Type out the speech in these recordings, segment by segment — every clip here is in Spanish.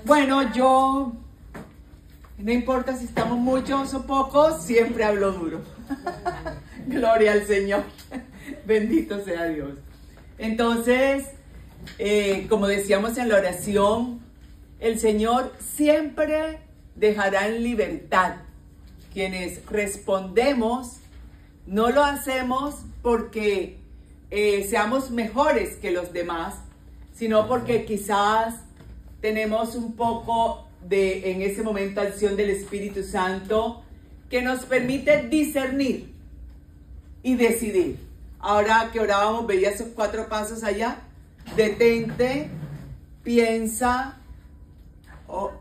Bueno, yo, no importa si estamos muchos o pocos, siempre hablo duro. Gloria al Señor. Bendito sea Dios. Entonces, como decíamos en la oración, el Señor siempre dejará en libertad. Quienes respondemos, no lo hacemos porque seamos mejores que los demás, sino porque quizás tenemos un poco de, en ese momento, acción del Espíritu Santo que nos permite discernir y decidir. Ahora que orábamos, veía esos 4 pasos allá: detente, piensa,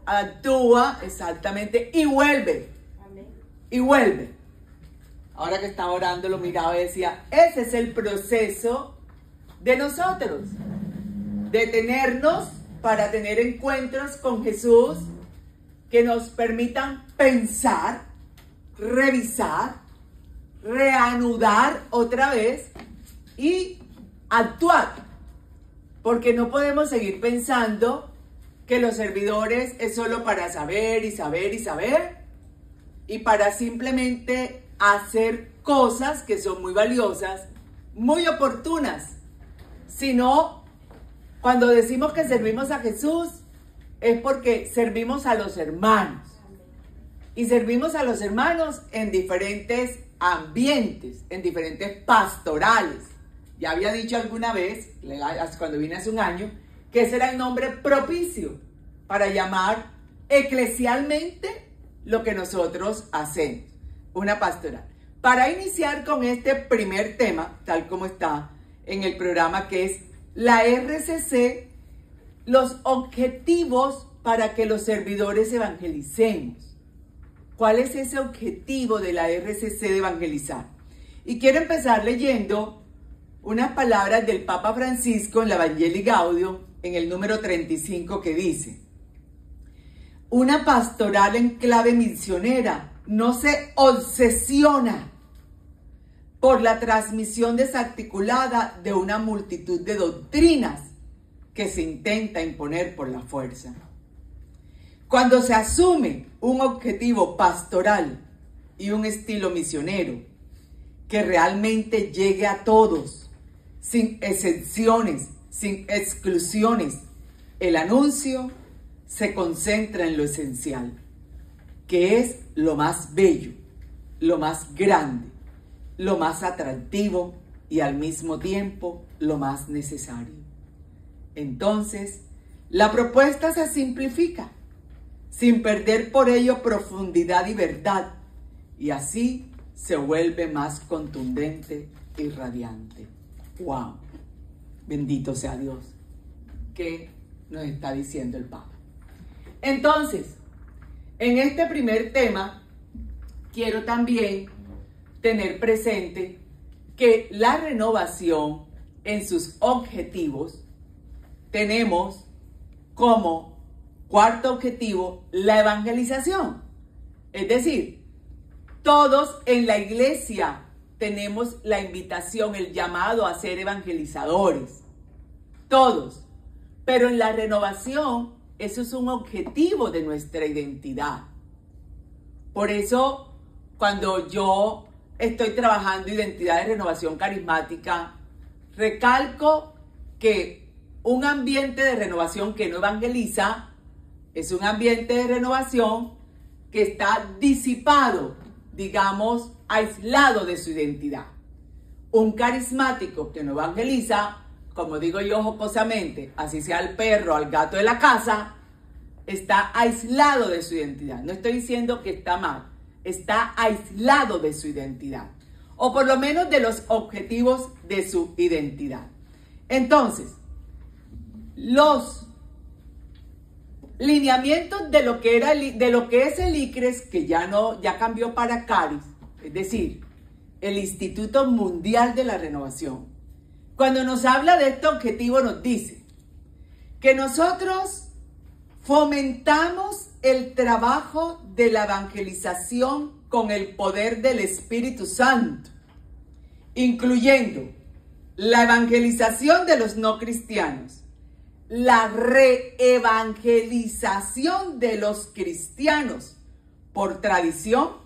actúa, exactamente, y vuelve. Amén. Y vuelve. Ahora que estaba orando, lo miraba y decía, ese es el proceso de nosotros. Detenernos para tener encuentros con Jesús que nos permitan pensar, revisar, reanudar otra vez y actuar. Porque no podemos seguir pensando que los servidores es solo para saber y saber y saber y para simplemente hacer cosas que son muy valiosas, muy oportunas, sino cuando decimos que servimos a Jesús es porque servimos a los hermanos. Y servimos a los hermanos en diferentes ambientes, en diferentes pastorales. Ya había dicho alguna vez, cuando vine hace un año, que ese era el nombre propicio para llamar eclesialmente lo que nosotros hacemos, una pastoral. Para iniciar con este primer tema, tal como está en el programa, que es la RCC, los objetivos para que los servidores evangelicemos. ¿Cuál es ese objetivo de la RCC de evangelizar? Y quiero empezar leyendo unas palabras del Papa Francisco en la Evangelii Gaudium, en el número 35, que dice: una pastoral en clave misionera no se obsesiona por la transmisión desarticulada de una multitud de doctrinas que se intenta imponer por la fuerza. Cuando se asume un objetivo pastoral y un estilo misionero que realmente llegue a todos, sin excepciones, sin exclusiones, el anuncio se concentra en lo esencial, que es lo más bello, lo más grande, lo más atractivo y al mismo tiempo lo más necesario. Entonces, la propuesta se simplifica, sin perder por ello profundidad y verdad, y así se vuelve más contundente y radiante. ¡Wow! Bendito sea Dios. ¿Qué nos está diciendo el Papa? Entonces, en este primer tema, quiero también tener presente que la renovación en sus objetivos tenemos como cuarto objetivo la evangelización. Es decir, todos en la iglesia tenemos la invitación, el llamado a ser evangelizadores. Todos. Pero en la renovación, eso es un objetivo de nuestra identidad. Por eso, cuando yo estoy trabajando identidad de renovación carismática, recalco que un ambiente de renovación que no evangeliza es un ambiente de renovación que está disipado, digamos, aislado de su identidad. Un carismático que no evangeliza, como digo yo jocosamente, así sea el perro, al gato de la casa, está aislado de su identidad. No estoy diciendo que está mal, está aislado de su identidad, o por lo menos de los objetivos de su identidad. Entonces, los lineamientos de lo que es el ICRES, que ya cambió para CARIS, es decir, el Instituto Mundial de la Renovación. Cuando nos habla de este objetivo, nos dice que nosotros fomentamos el trabajo de la evangelización con el poder del Espíritu Santo, incluyendo la evangelización de los no cristianos, la reevangelización de los cristianos por tradición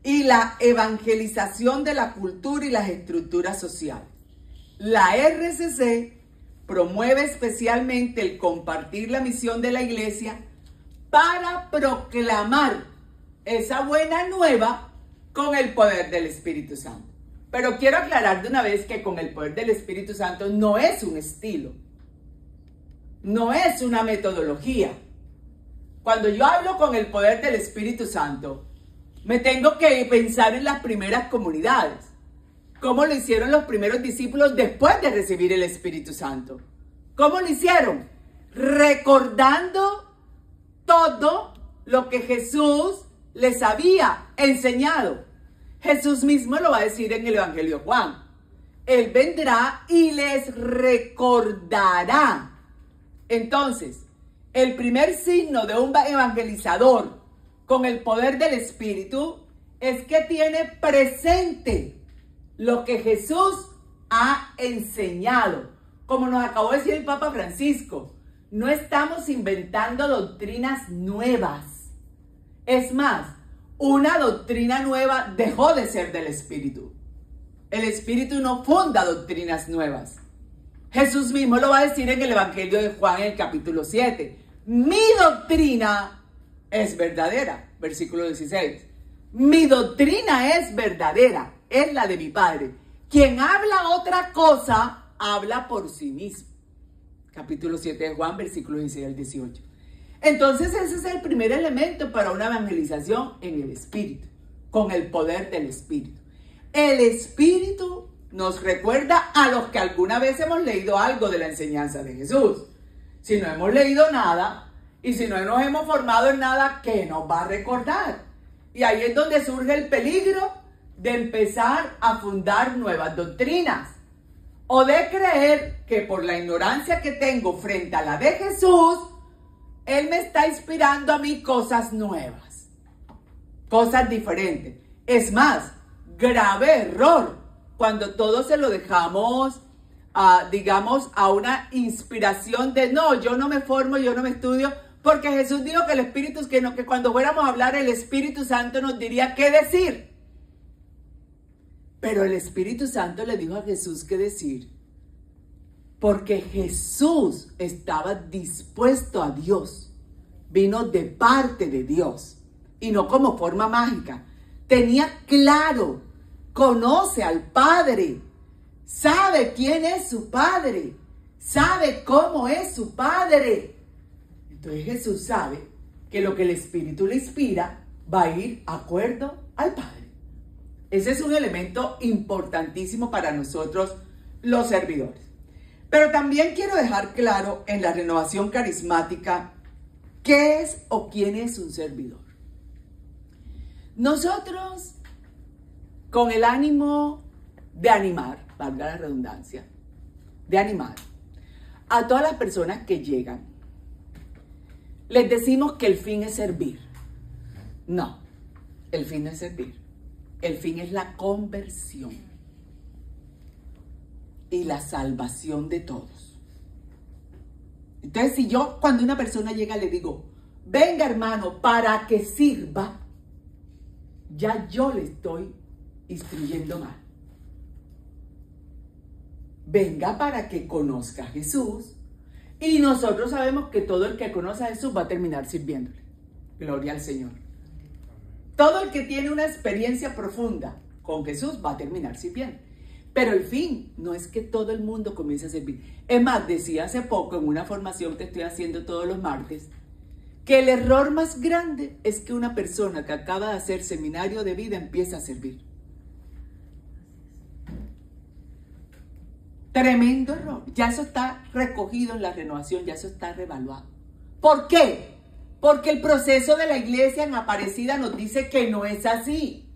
y la evangelización de la cultura y las estructuras sociales. La RCC promueve especialmente el compartir la misión de la iglesia para proclamar esa buena nueva con el poder del Espíritu Santo. Pero quiero aclarar de una vez que con el poder del Espíritu Santo no es un estilo, no es una metodología. Cuando yo hablo con el poder del Espíritu Santo, me tengo que pensar en las primeras comunidades, cómo lo hicieron los primeros discípulos después de recibir el Espíritu Santo. ¿Cómo lo hicieron? Recordando todo lo que Jesús les había enseñado. Jesús mismo lo va a decir en el Evangelio de Juan. Él vendrá y les recordará. Entonces, el primer signo de un evangelizador con el poder del Espíritu es que tiene presente lo que Jesús ha enseñado. Como nos acabó de decir el Papa Francisco, no estamos inventando doctrinas nuevas. Es más, una doctrina nueva dejó de ser del Espíritu. El Espíritu no funda doctrinas nuevas. Jesús mismo lo va a decir en el Evangelio de Juan en el capítulo 7. Mi doctrina es verdadera, versículo 16. Mi doctrina es verdadera, es la de mi Padre. Quien habla otra cosa, habla por sí mismo. Capítulo 7 de Juan, versículo 16 al 18. Entonces ese es el primer elemento para una evangelización en el Espíritu, con el poder del Espíritu. El Espíritu nos recuerda a los que alguna vez hemos leído algo de la enseñanza de Jesús. Si no hemos leído nada y si no nos hemos formado en nada, ¿qué nos va a recordar? Y ahí es donde surge el peligro de empezar a fundar nuevas doctrinas o de creer que por la ignorancia que tengo frente a la de Jesús, Él me está inspirando a mí cosas nuevas, cosas diferentes. Es más, grave error cuando todo se lo dejamos, digamos, a una inspiración de no, yo no me formo, yo no me estudio, porque Jesús dijo que el Espíritu, que cuando fuéramos a hablar, el Espíritu Santo nos diría qué decir. Pero el Espíritu Santo le dijo a Jesús qué decir, porque Jesús estaba dispuesto a Dios, vino de parte de Dios y no como forma mágica. Tenía claro, conoce al Padre, sabe quién es su Padre, sabe cómo es su Padre. Entonces Jesús sabe que lo que el Espíritu le inspira va a ir acuerdo al Padre. Ese es un elemento importantísimo para nosotros los servidores. Pero también quiero dejar claro en la renovación carismática qué es o quién es un servidor. Nosotros, con el ánimo de animar, valga la redundancia, de animar a todas las personas que llegan, les decimos que el fin es servir. No, el fin no es servir. El fin es la conversión y la salvación de todos. Entonces, si yo cuando una persona llega le digo, venga hermano, para que sirva, ya yo le estoy instruyendo mal. Venga para que conozca a Jesús, y nosotros sabemos que todo el que conoce a Jesús va a terminar sirviéndole. Gloria al Señor. Todo el que tiene una experiencia profunda con Jesús va a terminar sirviendo. Pero el fin no es que todo el mundo comience a servir. Es más, decía hace poco en una formación que estoy haciendo todos los martes, que el error más grande es que una persona que acaba de hacer seminario de vida empiece a servir. Tremendo error. Ya eso está recogido en la renovación, ya eso está revaluado. ¿Por qué? Porque el proceso de la iglesia en Aparecida nos dice que no es así.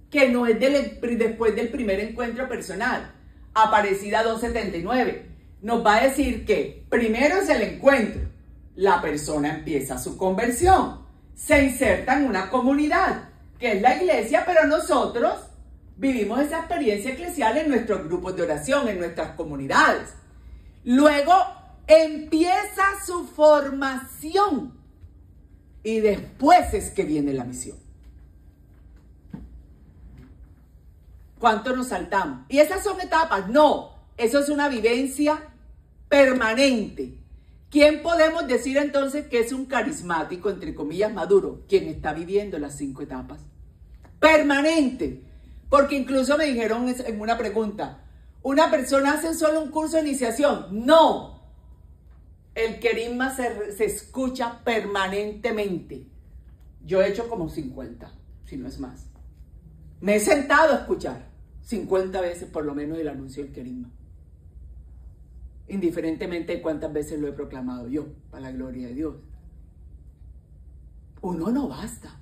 Que no es después del primer encuentro personal. Aparecida 279 nos va a decir que primero es el encuentro. La persona empieza su conversión. Se inserta en una comunidad, que es la iglesia, pero nosotros vivimos esa experiencia eclesial en nuestros grupos de oración, en nuestras comunidades. Luego empieza su formación y después es que viene la misión. ¿Cuánto nos saltamos? ¿Y esas son etapas? No, eso es una vivencia permanente. ¿Quién podemos decir entonces que es un carismático, entre comillas, maduro? Quien está viviendo las 5 etapas. Permanente. Porque incluso me dijeron en una pregunta, ¿una persona hace solo un curso de iniciación? No. El querigma se escucha permanentemente. Yo he hecho como 50, si no es más. Me he sentado a escuchar 50 veces por lo menos el anuncio del querigma. Indiferentemente de cuántas veces lo he proclamado yo, para la gloria de Dios. Uno no basta.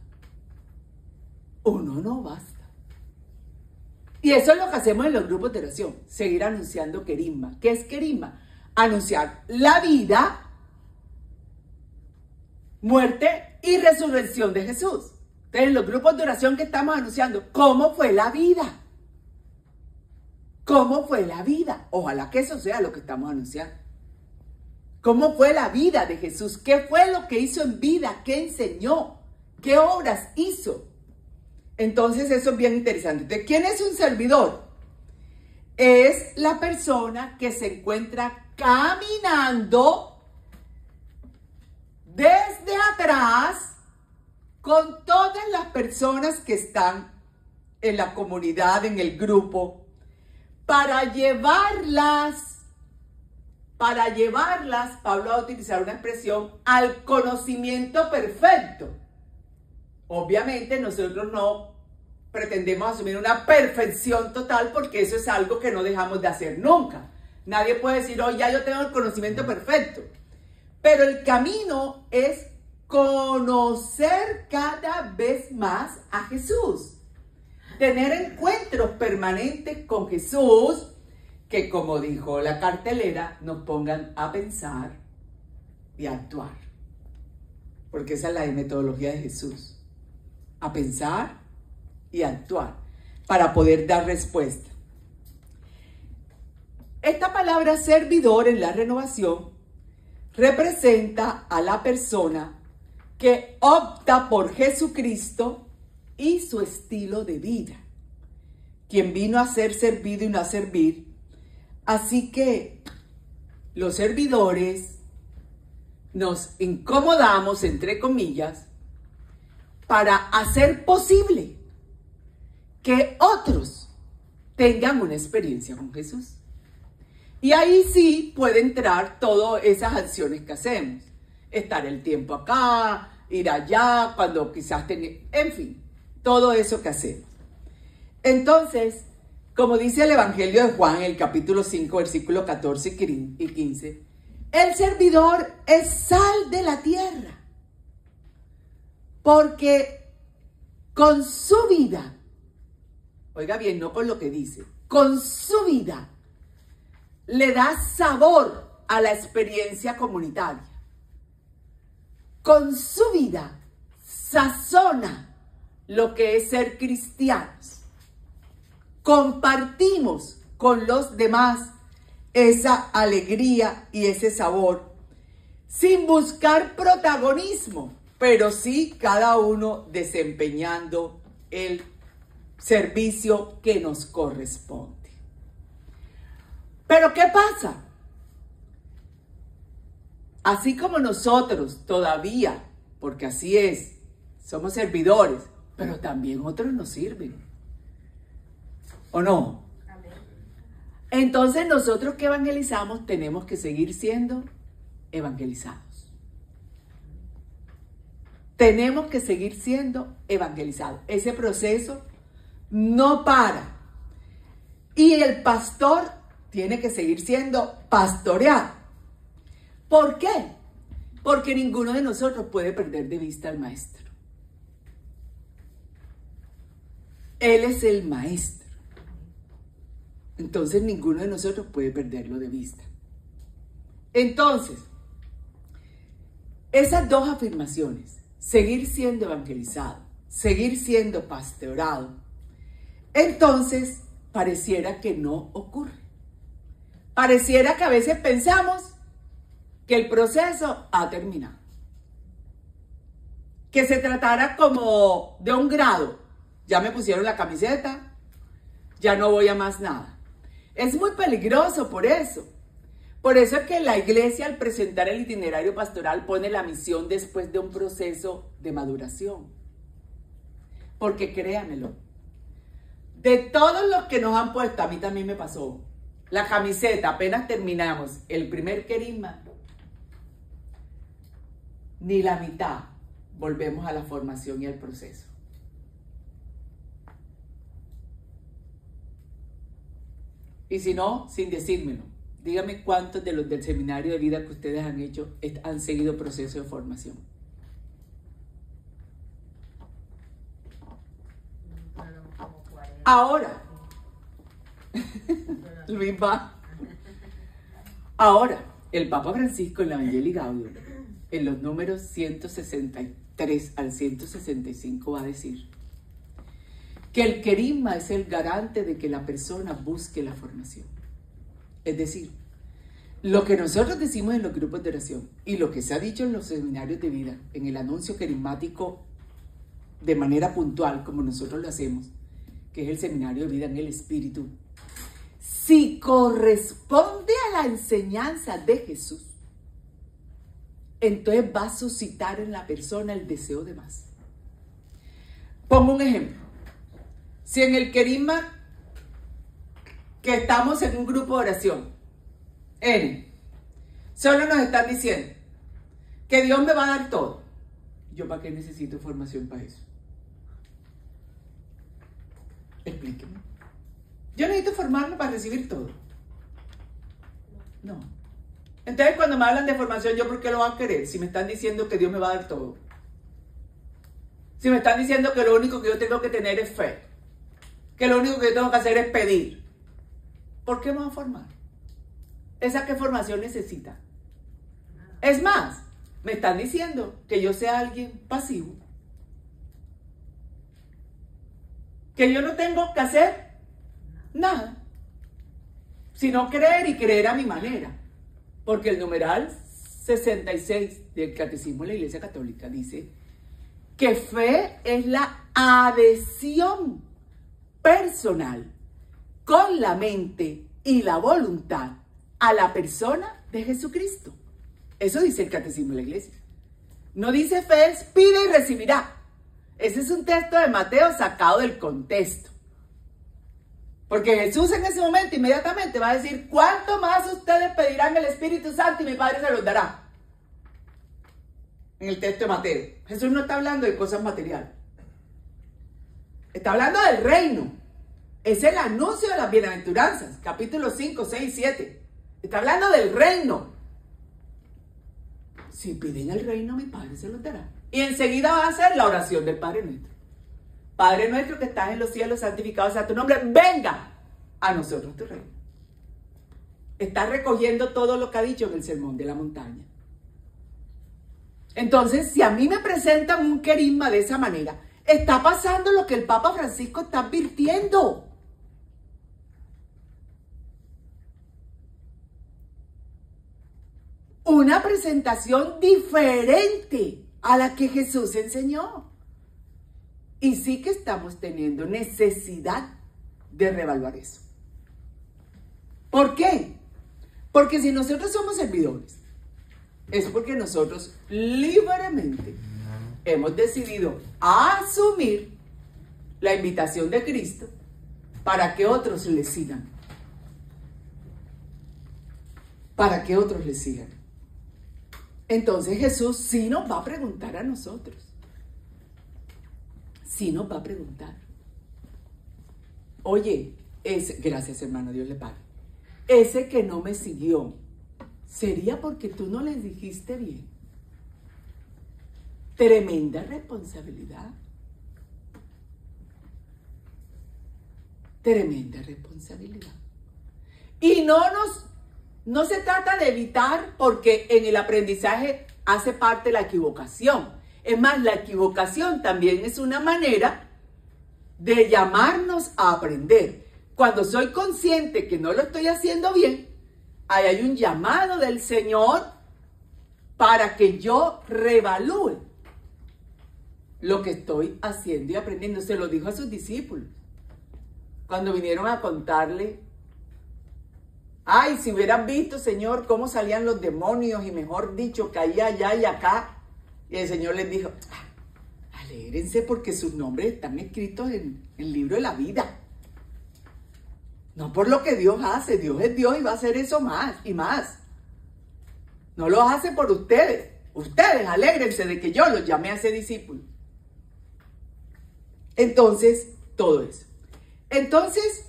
Uno no basta. Y eso es lo que hacemos en los grupos de oración, seguir anunciando querigma. ¿Qué es querigma? Anunciar la vida, muerte y resurrección de Jesús. Entonces, en los grupos de oración que estamos anunciando, ¿cómo fue la vida? ¿Cómo fue la vida? Ojalá que eso sea lo que estamos anunciando. ¿Cómo fue la vida de Jesús? ¿Qué fue lo que hizo en vida? ¿Qué enseñó? ¿Qué obras hizo? Entonces eso es bien interesante. Entonces, ¿quién es un servidor? Es la persona que se encuentra caminando desde atrás con todas las personas que están en la comunidad, en el grupo, para llevarlas, Pablo va a utilizar una expresión, al conocimiento perfecto. Obviamente nosotros no pretendemos asumir una perfección total porque eso es algo que no dejamos de hacer nunca. Nadie puede decir, oh, ya yo tengo el conocimiento perfecto. Pero el camino es conocer cada vez más a Jesús. Tener encuentros permanentes con Jesús que, como dijo la cartelera, nos pongan a pensar y a actuar. Porque esa es la metodología de Jesús. A pensar y a actuar para poder dar respuesta. Esta palabra servidor en la renovación representa a la persona que opta por Jesucristo y su estilo de vida, quien vino a ser servido y no a servir. Así que los servidores nos incomodamos, entre comillas, para hacer posible que otros tengan una experiencia con Jesús. Y ahí sí puede entrar todas esas acciones que hacemos. Estar el tiempo acá, ir allá, cuando quizás en fin, todo eso que hacemos. Entonces, como dice el Evangelio de Juan, el capítulo 5, versículos 14 y 15, el servidor es sal de la tierra. Porque con su vida, oiga bien, no con lo que dice, con su vida le da sabor a la experiencia comunitaria. Con su vida sazona lo que es ser cristianos. Compartimos con los demás esa alegría y ese sabor, sin buscar protagonismo, pero sí cada uno desempeñando el servicio que nos corresponde. Pero ¿qué pasa? Así como nosotros todavía, porque así es, somos servidores, pero también otros nos sirven. ¿O no? Amén. Entonces nosotros que evangelizamos tenemos que seguir siendo evangelizados. Tenemos que seguir siendo evangelizados. Ese proceso no para. Y el pastor tiene que seguir siendo pastoreado. ¿Por qué? Porque ninguno de nosotros puede perder de vista al maestro. Él es el maestro. Entonces ninguno de nosotros puede perderlo de vista. Entonces, esas dos afirmaciones, seguir siendo evangelizado, seguir siendo pastoreado, entonces pareciera que no ocurre. Pareciera que a veces pensamos que el proceso ha terminado. Que se tratara como de un grado. Ya me pusieron la camiseta, ya no voy a más nada. Es muy peligroso por eso. Por eso es que la iglesia, al presentar el itinerario pastoral, pone la misión después de un proceso de maduración. Porque créanmelo, de todos los que nos han puesto, a mí también me pasó, la camiseta, apenas terminamos el primer querigma, ni la mitad volvemos a la formación y al proceso. Y si no, sin decírmelo, dígame cuántos de los del seminario de vida que ustedes han hecho han seguido proceso de formación. Ahora, Luis va. Ahora, el Papa Francisco en la Evangelii Gaudium, en los números 163 al 165, va a decir que el querigma es el garante de que la persona busque la formación. Es decir, lo que nosotros decimos en los grupos de oración y lo que se ha dicho en los seminarios de vida, en el anuncio querigmático de manera puntual, como nosotros lo hacemos, que es el seminario de vida en el Espíritu, si corresponde a la enseñanza de Jesús, entonces va a suscitar en la persona el deseo de más. Pongo un ejemplo. Si en el querigma que estamos en un grupo de oración, solo nos están diciendo que Dios me va a dar todo, ¿yo para qué necesito formación para eso? Explíqueme. Yo necesito formarme para recibir todo. No. Entonces, cuando me hablan de formación, ¿yo por qué lo voy a querer? Si me están diciendo que Dios me va a dar todo. Si me están diciendo que lo único que yo tengo que tener es fe. Que lo único que yo tengo que hacer es pedir. ¿Por qué me voy a formar? ¿Esa qué formación necesita? Es más, me están diciendo que yo sea alguien pasivo. Que yo no tengo que hacer nada, sino creer y creer a mi manera. Porque el numeral 66 del Catecismo de la Iglesia Católica dice que fe es la adhesión personal con la mente y la voluntad a la persona de Jesucristo. Eso dice el Catecismo de la Iglesia. No dice fe es pide y recibirá. Ese es un texto de Mateo sacado del contexto. Porque Jesús en ese momento inmediatamente va a decir, ¿cuánto más ustedes pedirán el Espíritu Santo y mi Padre se los dará? En el texto de Mateo. Jesús no está hablando de cosas materiales. Está hablando del reino. Es el anuncio de las bienaventuranzas. Capítulos 5, 6 y 7. Está hablando del reino. Si piden el reino, mi Padre se los dará. Y enseguida va a hacer la oración del Padre Nuestro. Padre nuestro que estás en los cielos, santificado sea tu nombre. Venga a nosotros tu reino. Está recogiendo todo lo que ha dicho en el Sermón de la Montaña. Entonces, si a mí me presentan un querigma de esa manera, está pasando lo que el Papa Francisco está advirtiendo. Una presentación diferente a la que Jesús enseñó. Y sí que estamos teniendo necesidad de reevaluar eso. ¿Por qué? Porque si nosotros somos servidores, es porque nosotros libremente hemos decidido asumir la invitación de Cristo para que otros le sigan. Para que otros le sigan. Entonces Jesús sí nos va a preguntar a nosotros. Sí nos va a preguntar. Oye, gracias hermano, Dios le pague. Ese que no me siguió, ¿sería porque tú no les dijiste bien? Tremenda responsabilidad. Tremenda responsabilidad. Y no se trata de evitar, porque en el aprendizaje hace parte la equivocación. Es más, la equivocación también es una manera de llamarnos a aprender. Cuando soy consciente que no lo estoy haciendo bien, ahí hay un llamado del Señor para que yo revalúe lo que estoy haciendo y aprendiendo. Se lo dijo a sus discípulos cuando vinieron a contarle: ay, si hubieran visto, Señor, cómo salían los demonios, y mejor dicho, caía allá y acá. Y el Señor les dijo: alégrense porque sus nombres están escritos en el libro de la vida. No por lo que Dios hace. Dios es Dios y va a hacer eso más y más. No lo hace por ustedes. Ustedes alégrense de que yo los llamé a ese discípulo. Entonces, todo eso. Entonces,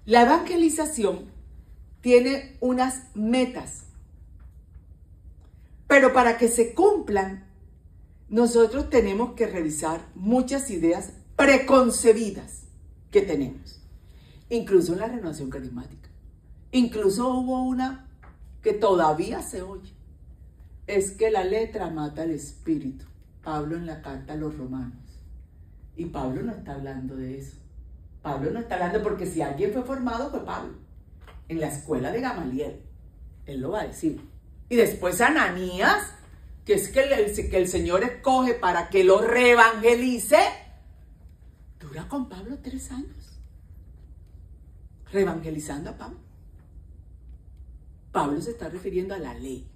la evangelización tiene unas metas. Pero para que se cumplan, nosotros tenemos que revisar muchas ideas preconcebidas que tenemos. Incluso en la renovación carismática. Incluso hubo una que todavía se oye. Es que la letra mata al espíritu. Pablo en la carta a los romanos. Y Pablo no está hablando de eso. Pablo no está hablando, porque si alguien fue formado fue Pablo. En la escuela de Gamaliel. Él lo va a decir. Y después Ananías, que es que el Señor escoge para que lo reevangelice, dura con Pablo 3 años. Reevangelizando a Pablo. Pablo se está refiriendo a la ley.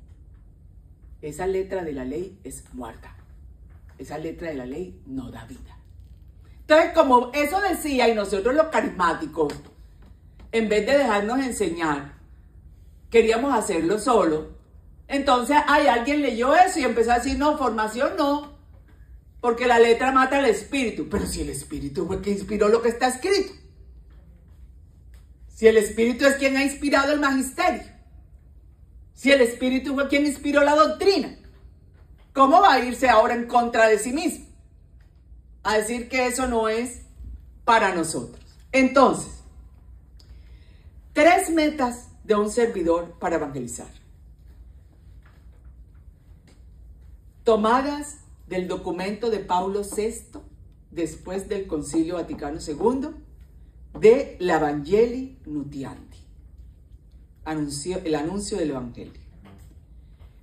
Esa letra de la ley es muerta. Esa letra de la ley no da vida. Entonces, como eso decía, y nosotros los carismáticos, en vez de dejarnos enseñar, queríamos hacerlo solo. Entonces, alguien leyó eso y empezó a decir: no, formación no, porque la letra mata al espíritu. Pero si el espíritu fue el que inspiró lo que está escrito. Si el espíritu es quien ha inspirado el magisterio. Si el espíritu fue quien inspiró la doctrina, ¿cómo va a irse ahora en contra de sí mismo? A decir que eso no es para nosotros. Entonces, 3 metas de un servidor para evangelizar. Tomadas del documento de Paulo VI, después del Concilio Vaticano II, de la Evangelii Nuntiandi, el anuncio del Evangelio.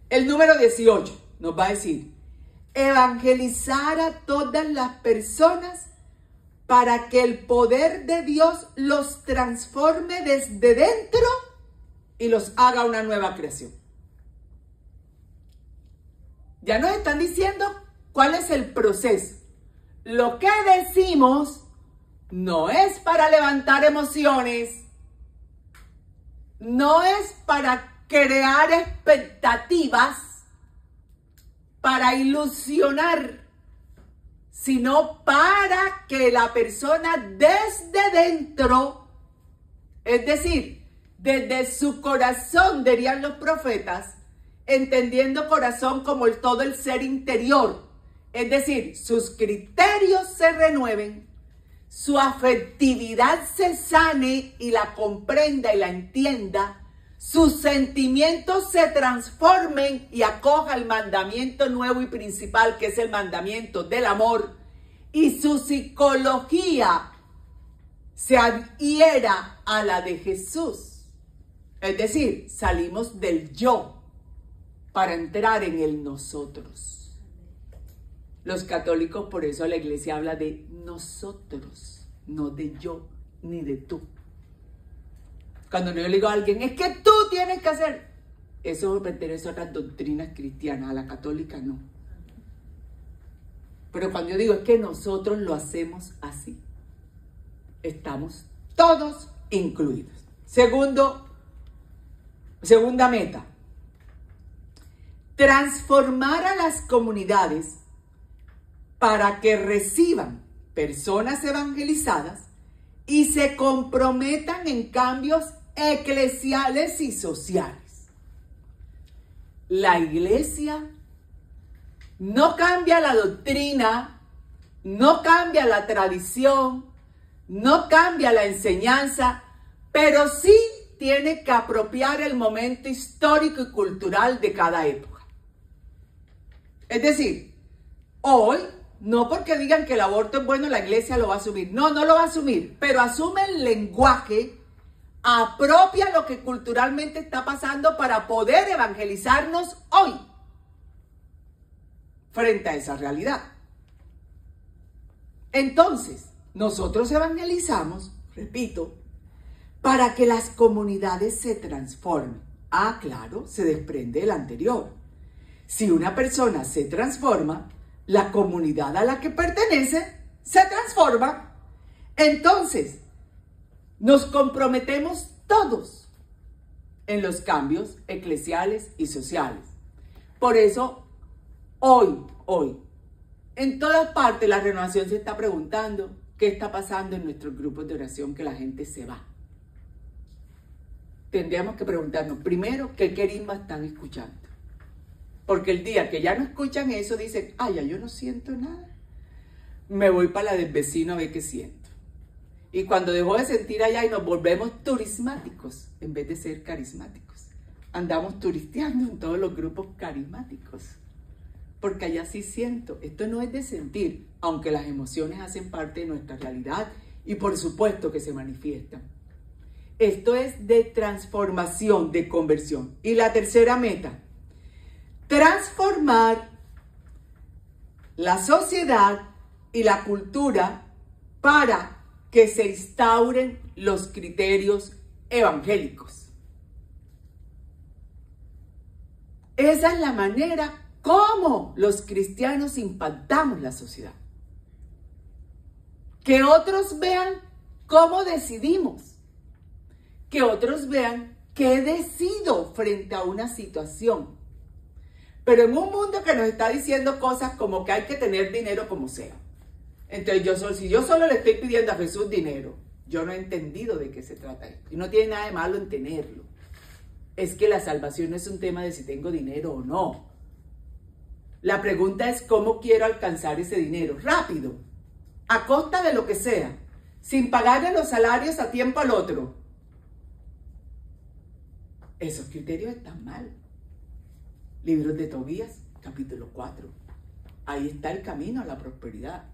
El número 18 nos va a decir: evangelizar a todas las personas para que el poder de Dios los transforme desde dentro y los haga una nueva creación. Ya nos están diciendo cuál es el proceso. Lo que decimos no es para levantar emociones, no es para crear expectativas, para ilusionar, sino para que la persona desde dentro, es decir, desde su corazón, dirían los profetas, entendiendo corazón como todo el ser interior, es decir, sus criterios se renueven, su afectividad se sane y la comprenda y la entienda, sus sentimientos se transformen y acoja el mandamiento nuevo y principal, que es el mandamiento del amor, y su psicología se adhiera a la de Jesús. Es decir, salimos del yo para entrar en el nosotros. Los católicos, por eso la iglesia habla de nosotros, no de yo ni de tú. Cuando yo le digo a alguien, es que tú tienes que hacer, eso pertenece a otras doctrinas cristianas, a la católica no. Pero cuando yo digo es que nosotros lo hacemos así, estamos todos incluidos. Segunda meta, transformar a las comunidades para que reciban personas evangelizadas y se comprometan en cambios eclesiales y sociales. La iglesia no cambia la doctrina, no cambia la tradición, no cambia la enseñanza, pero sí tiene que apropiar el momento histórico y cultural de cada época. Es decir, hoy, no porque digan que el aborto es bueno, la iglesia lo va a asumir. No, no lo va a asumir, pero asume el lenguaje apropia lo que culturalmente está pasando para poder evangelizarnos hoy frente a esa realidad. Entonces, nosotros evangelizamos, repito, para que las comunidades se transformen. Ah, claro, se desprende del anterior. Si una persona se transforma, la comunidad a la que pertenece se transforma. Entonces, nos comprometemos todos en los cambios eclesiales y sociales. Por eso, hoy, en todas partes la renovación se está preguntando qué está pasando en nuestros grupos de oración, que la gente se va. Tendríamos que preguntarnos primero qué querisma están escuchando. Porque el día que ya no escuchan eso, dicen, ay, ya yo no siento nada. Me voy para la del vecino a ver qué siento. Y cuando dejó de sentir allá y nos volvemos turismáticos en vez de ser carismáticos. Andamos turisteando en todos los grupos carismáticos. Porque allá sí siento. Esto no es de sentir, aunque las emociones hacen parte de nuestra realidad y por supuesto que se manifiestan. Esto es de transformación, de conversión. Y la tercera meta, transformar la sociedad y la cultura para que se instauren los criterios evangélicos. Esa es la manera como los cristianos impactamos la sociedad. Que otros vean cómo decidimos. Que otros vean qué decido frente a una situación. Pero en un mundo que nos está diciendo cosas como que hay que tener dinero como sea. Entonces, si yo solo le estoy pidiendo a Jesús dinero, yo no he entendido de qué se trata esto. Y no tiene nada de malo en tenerlo. Es que la salvación no es un tema de si tengo dinero o no. La pregunta es cómo quiero alcanzar ese dinero. Rápido, a costa de lo que sea, sin pagarle los salarios a tiempo al otro. Esos criterios están mal. Libros de Tobías, capítulo 4. Ahí está el camino a la prosperidad.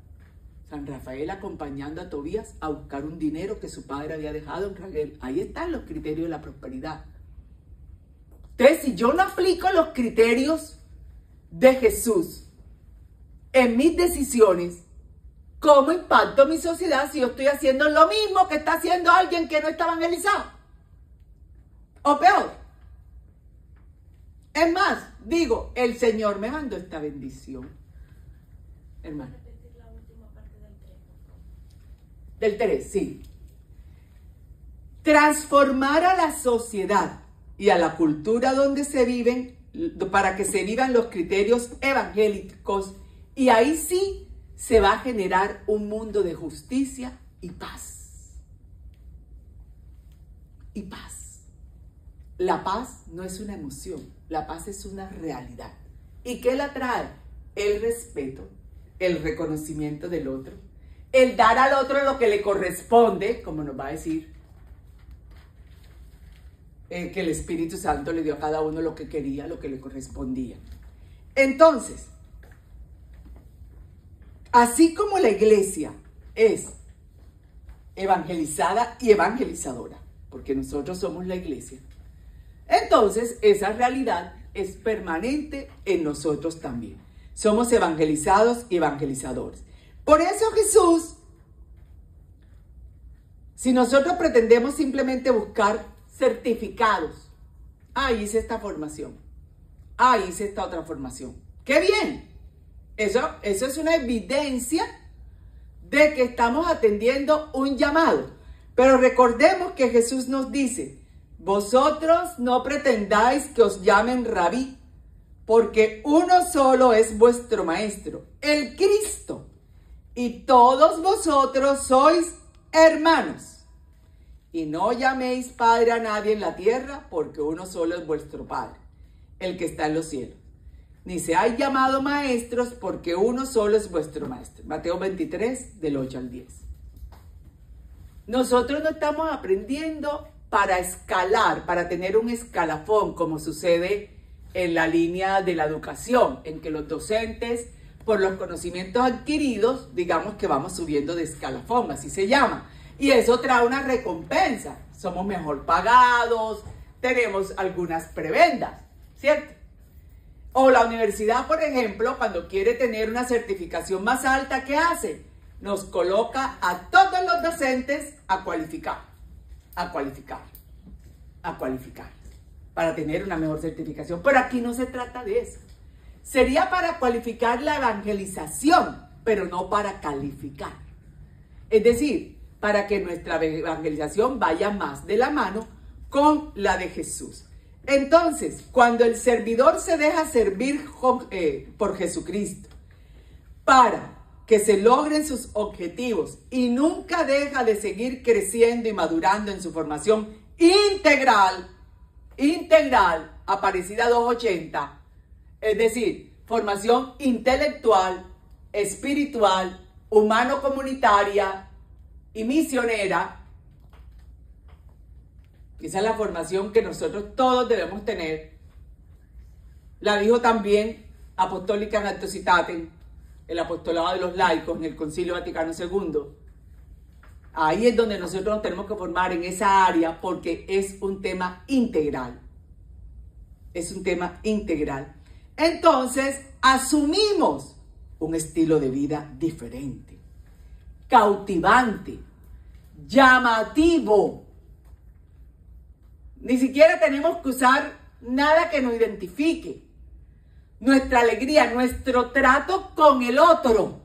San Rafael acompañando a Tobías a buscar un dinero que su padre había dejado en Raguel. Ahí están los criterios de la prosperidad. Entonces, si yo no aplico los criterios de Jesús en mis decisiones, ¿cómo impacto mi sociedad si yo estoy haciendo lo mismo que está haciendo alguien que no está evangelizado? O peor. Es más, digo, el Señor me mandó esta bendición. Hermano. Del 3, sí. Transformar a la sociedad y a la cultura donde se viven, para que se vivan los criterios evangélicos, y ahí sí se va a generar un mundo de justicia y paz. Y paz. La paz no es una emoción, la paz es una realidad. ¿Y qué la trae? El respeto, el reconocimiento del otro, el dar al otro lo que le corresponde, como nos va a decir que el Espíritu Santo le dio a cada uno lo que quería, lo que le correspondía. Entonces, así como la iglesia es evangelizada y evangelizadora, porque nosotros somos la iglesia, entonces esa realidad es permanente en nosotros también. Somos evangelizados y evangelizadores. Por eso Jesús, si nosotros pretendemos simplemente buscar certificados, hice esta formación, hice esta otra formación, ¡qué bien! Eso es una evidencia de que estamos atendiendo un llamado. Pero recordemos que Jesús nos dice, vosotros no pretendáis que os llamen rabí, porque uno solo es vuestro maestro, el Cristo, y todos vosotros sois hermanos. Y no llaméis padre a nadie en la tierra, porque uno solo es vuestro Padre, el que está en los cielos. Ni seáis llamados maestros, porque uno solo es vuestro maestro. Mateo 23, del 8 al 10. Nosotros no estamos aprendiendo para escalar, para tener un escalafón, como sucede en la línea de la educación, en que los docentes, por los conocimientos adquiridos, digamos que vamos subiendo de escalafón, así se llama. Y eso trae una recompensa. somos mejor pagados, tenemos algunas prebendas, ¿cierto? O la universidad, por ejemplo, cuando quiere tener una certificación más alta, ¿qué hace? Nos coloca a todos los docentes a cualificar, para tener una mejor certificación. Pero aquí no se trata de eso. Sería para cualificar la evangelización, pero no para calificar. Es decir, para que nuestra evangelización vaya más de la mano con la de Jesús. Entonces, cuando el servidor se deja servir por Jesucristo para que se logren sus objetivos y nunca deja de seguir creciendo y madurando en su formación integral, Aparecida 280, es decir, formación intelectual, espiritual, humano-comunitaria y misionera. Esa es la formación que nosotros todos debemos tener. La dijo también Apostólica in Acto Citatem, el apostolado de los laicos en el Concilio Vaticano II. Ahí es donde nosotros nos tenemos que formar en esa área porque es un tema integral. Es un tema integral. Entonces, asumimos un estilo de vida diferente, cautivante, llamativo. Ni siquiera tenemos que usar nada que nos identifique. Nuestra alegría, nuestro trato con el otro.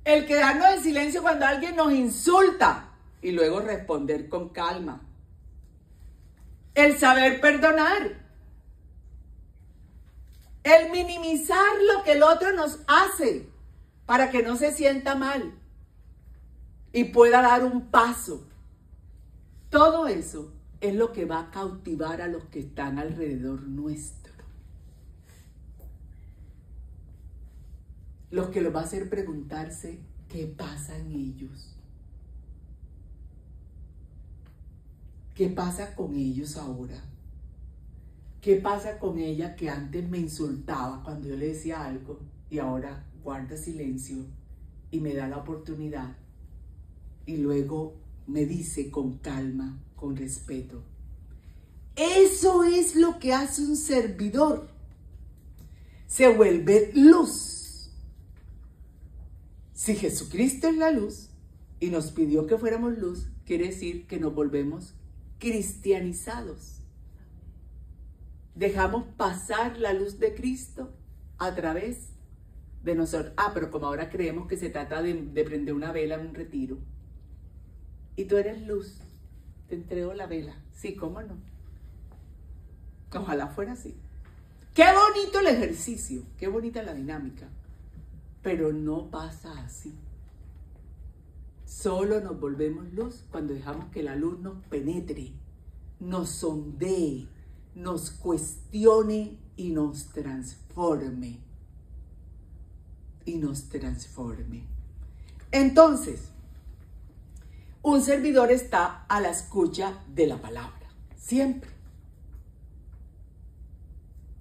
El quedarnos en silencio cuando alguien nos insulta y luego responder con calma. El saber perdonar. El minimizar lo que el otro nos hace para que no se sienta mal y pueda dar un paso. Todo eso es lo que va a cautivar a los que están alrededor nuestro. Lo que los va a hacer preguntarse qué pasa en ellos. ¿Qué pasa con ellos ahora? ¿Qué pasa con ella que antes me insultaba cuando yo le decía algo y ahora guarda silencio y me da la oportunidad y luego me dice con calma, con respeto? Eso es lo que hace un servidor. Se vuelve luz. Si Jesucristo es la luz y nos pidió que fuéramos luz, quiere decir que nos volvemos cristianizados. Dejamos pasar la luz de Cristo a través de nosotros. Pero como ahora creemos que se trata de prender una vela en un retiro. Y tú eres luz, te entrego la vela. Sí, ¿cómo no? Ojalá fuera así. Qué bonito el ejercicio, qué bonita la dinámica. Pero no pasa así. Solo nos volvemos luz cuando dejamos que la luz nos penetre, nos sondee, nos cuestione y nos transforme. Entonces, un servidor está a la escucha de la palabra, siempre.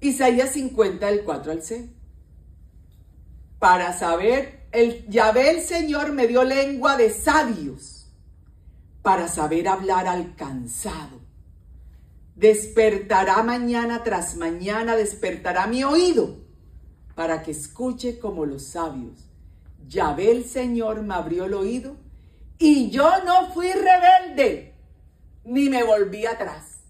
Isaías 50, del 4 al 6. Para saber, Yahvé el Señor me dio lengua de sabios, para saber hablar al cansado. Despertará mañana tras mañana, despertará mi oído, para que escuche como los sabios. Yahvé el Señor me abrió el oído, y yo no fui rebelde, ni me volví atrás.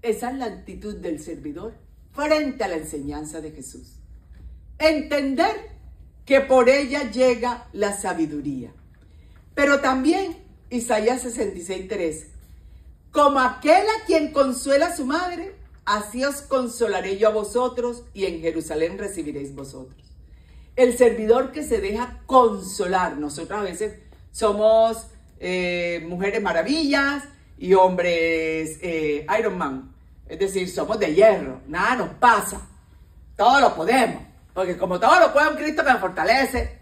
Esa es la actitud del servidor frente a la enseñanza de Jesús. Entender que por ella llega la sabiduría. Pero también Isaías 66:3. Como aquel a quien consuela a su madre, así os consolaré yo a vosotros, y en Jerusalén recibiréis vosotros. El servidor que se deja consolar. Nosotros a veces somos mujeres maravillas y hombres Iron Man. Es decir, somos de hierro. Nada nos pasa. Todo lo podemos. Porque como todo lo puedo en Cristo que me fortalece,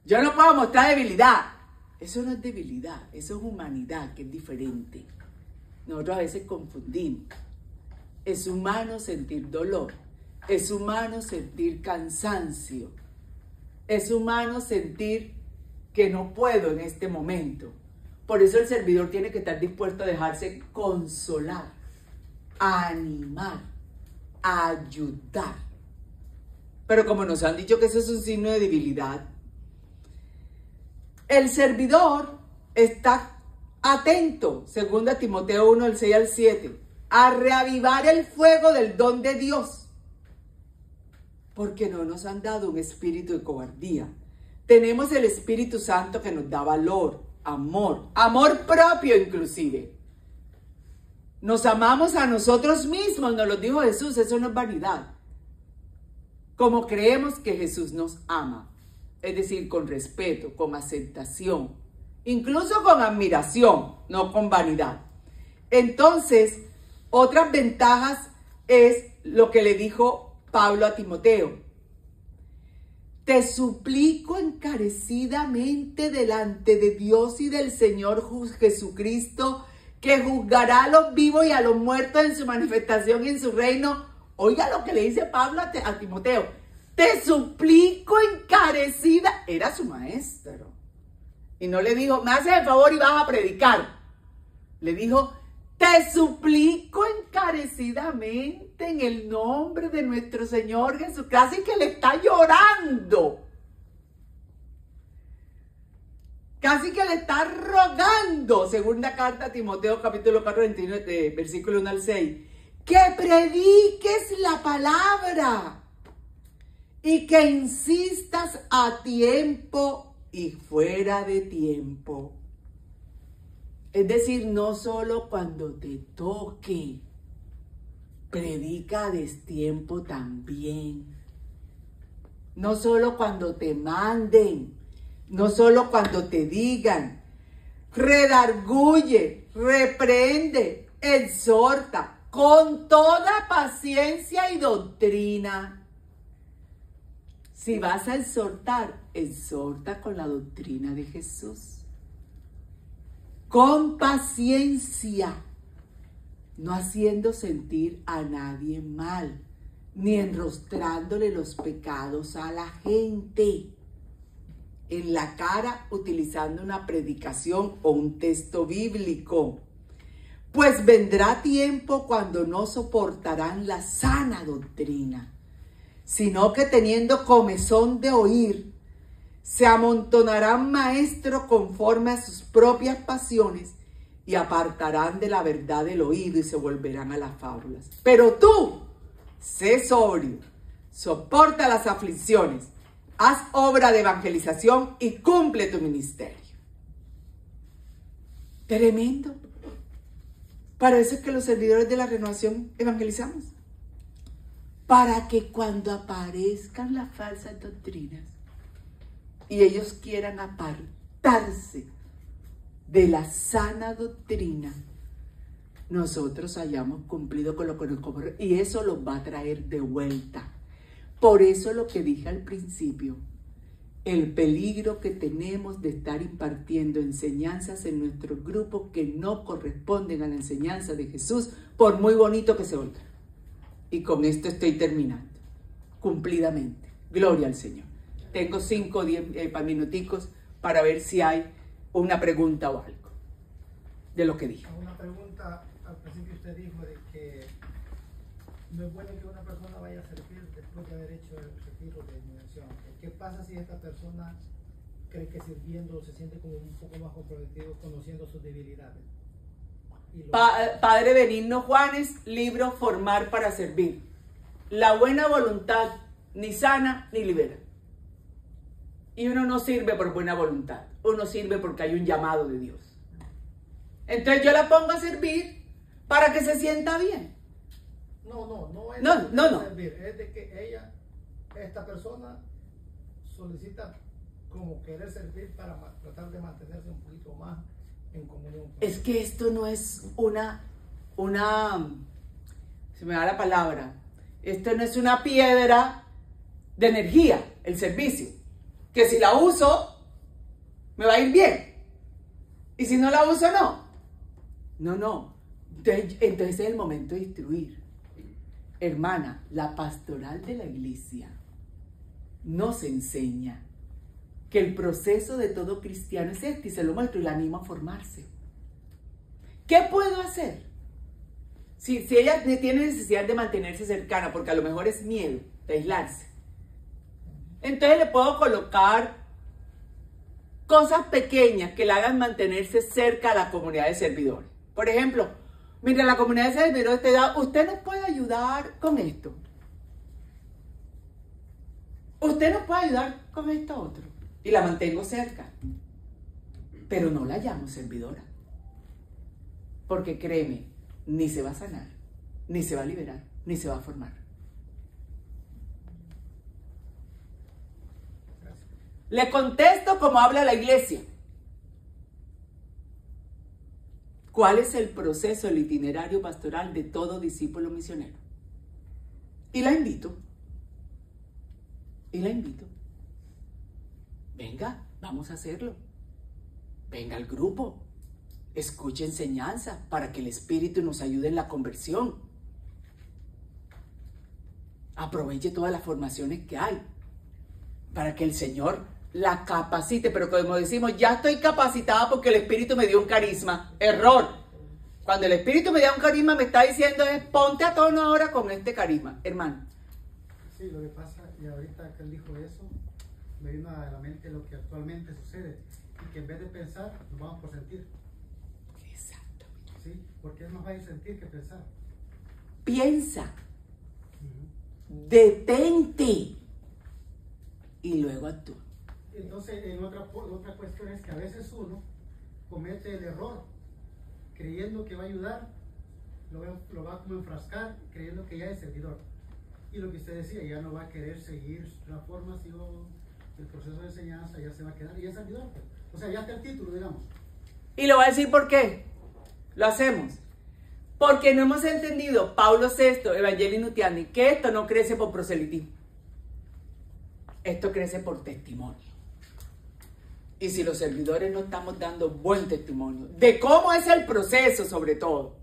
yo no puedo mostrar debilidad. Eso no es debilidad, eso es humanidad, que es diferente. Nosotros a veces confundimos. Es humano sentir dolor. Es humano sentir cansancio. Es humano sentir que no puedo en este momento. Por eso el servidor tiene que estar dispuesto a dejarse consolar, a animar, a ayudar. Pero como nos han dicho que eso es un signo de debilidad, el servidor está atento, 2 Timoteo 1, del 6 al 7, a reavivar el fuego del don de Dios, porque no nos han dado un espíritu de cobardía. Tenemos el Espíritu Santo que nos da valor, amor propio inclusive. Nos amamos a nosotros mismos, nos lo dijo Jesús, eso no es vanidad. Como creemos que Jesús nos ama, es decir, con respeto, con aceptación, incluso con admiración, no con vanidad. Entonces, otras ventajas es lo que le dijo Pablo a Timoteo. Te suplico encarecidamente delante de Dios y del Señor Jesucristo, que juzgará a los vivos y a los muertos en su manifestación y en su reino. Oiga lo que le dice Pablo a Timoteo. Te suplico encarecida. Era su maestro. Y no le dijo, me haces el favor y vas a predicar. Le dijo, te suplico encarecidamente en el nombre de nuestro Señor Jesús. Casi que le está llorando. Casi que le está rogando. Segunda carta a Timoteo, capítulo 4, versículo 1 al 6. Que prediques la palabra y que insistas a tiempo y fuera de tiempo. Es decir, no solo cuando te toque, predica a destiempo también. No solo cuando te manden, no solo cuando te digan, redarguye, reprende, exhorta, con toda paciencia y doctrina. Si vas a exhortar, exhorta con la doctrina de Jesús. Con paciencia, no haciendo sentir a nadie mal, ni enrostrándole los pecados a la gente en la cara, utilizando una predicación o un texto bíblico. Pues vendrá tiempo cuando no soportarán la sana doctrina, sino que teniendo comezón de oír, se amontonarán maestros conforme a sus propias pasiones y apartarán de la verdad el oído y se volverán a las fábulas. Pero tú, sé sobrio, soporta las aflicciones, haz obra de evangelización y cumple tu ministerio. Tremendo. Para eso es que los servidores de la renovación evangelizamos. Para que cuando aparezcan las falsas doctrinas y ellos quieran apartarse de la sana doctrina, nosotros hayamos cumplido con lo que nos corresponde, y eso los va a traer de vuelta. Por eso lo que dije al principio, el peligro que tenemos de estar impartiendo enseñanzas en nuestros grupos que no corresponden a la enseñanza de Jesús, por muy bonito que se oiga. Y con esto estoy terminando, cumplidamente. Gloria al Señor. Tengo 5 o 10 minuticos para ver si hay una pregunta o algo de lo que dije. Una pregunta, al principio usted dijo de que no es bueno que una persona vaya a servir después de haber hecho el retiro de inmersión. ¿Qué pasa si esta persona cree que sirviendo se siente como un poco más comprometido, conociendo sus debilidades? Padre Benigno Juanes, libro Formar para Servir. La buena voluntad ni sana ni libera. Y uno no sirve por buena voluntad, uno sirve porque hay un llamado de Dios. Entonces yo la pongo a servir para que se sienta bien. No es no. servir, es de que esta persona solicita como querer servir para tratar de mantenerse un poquito más en comunión. Es que esto no es se me da la palabra, esto no es una piedra de energía, el servicio, que si la uso, me va a ir bien, y si no la uso, no. Entonces es el momento de instruir. Hermana, la pastoral de la iglesia nos enseña que el proceso de todo cristiano es este, y se lo muestro y le animo a formarse. ¿Qué puedo hacer? Si ella tiene necesidad de mantenerse cercana, porque a lo mejor es miedo de aislarse, entonces le puedo colocar cosas pequeñas que le hagan mantenerse cerca a la comunidad de servidores. Por ejemplo, mientras la comunidad de servidores te da, usted nos puede ayudar con esto. Usted nos puede ayudar con esto otro. Y la mantengo cerca. Pero no la llamo servidora. Porque créeme, ni se va a sanar, ni se va a liberar, ni se va a formar. Le contesto como habla la iglesia. ¿Cuál es el proceso, el itinerario pastoral de todo discípulo misionero? Y la invito. Y la invito. Venga, vamos a hacerlo. Venga al grupo. Escuche enseñanza para que el Espíritu nos ayude en la conversión. Aproveche todas las formaciones que hay para que el Señor la capacite. Pero como decimos, ya estoy capacitada porque el Espíritu me dio un carisma. Error. Cuando el Espíritu me da un carisma, me está diciendo es ponte a tono ahora con este carisma, hermano. Sí, lo que pasa, y ahorita que él dijo eso, me vino a la mente lo que actualmente sucede, y que en vez de pensar, nos vamos por sentir. Exacto. Sí, porque es más fácil sentir que pensar. Piensa, detente y luego actúa. Entonces, en otra cuestión es que a veces uno comete el error creyendo que va a ayudar, lo va a como enfrascar creyendo que ya es servidor. Y lo que usted decía, ya no va a querer seguir la formación, el proceso de enseñanza, ya se va a quedar y es servidor. O sea, ya está el título, digamos. Y le voy a decir por qué lo hacemos. Porque no hemos entendido, Paulo VI, Evangelii Nuntiandi, que esto no crece por proselitismo. Esto crece por testimonio. Y si los servidores no estamos dando buen testimonio de cómo es el proceso, sobre todo,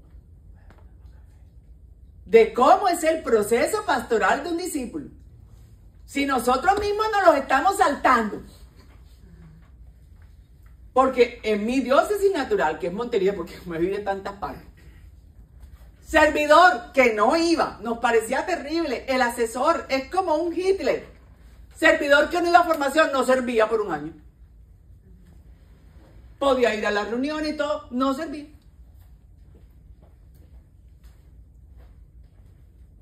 de cómo es el proceso pastoral de un discípulo, si nosotros mismos nos los estamos saltando, porque en mi diócesis natural, que es Montería, porque me vive en tantas partes, servidor que no iba, nos parecía terrible, el asesor es como un Hitler, servidor que no iba a formación, no servía por un año. Podía ir a la reunión y todo, no servía.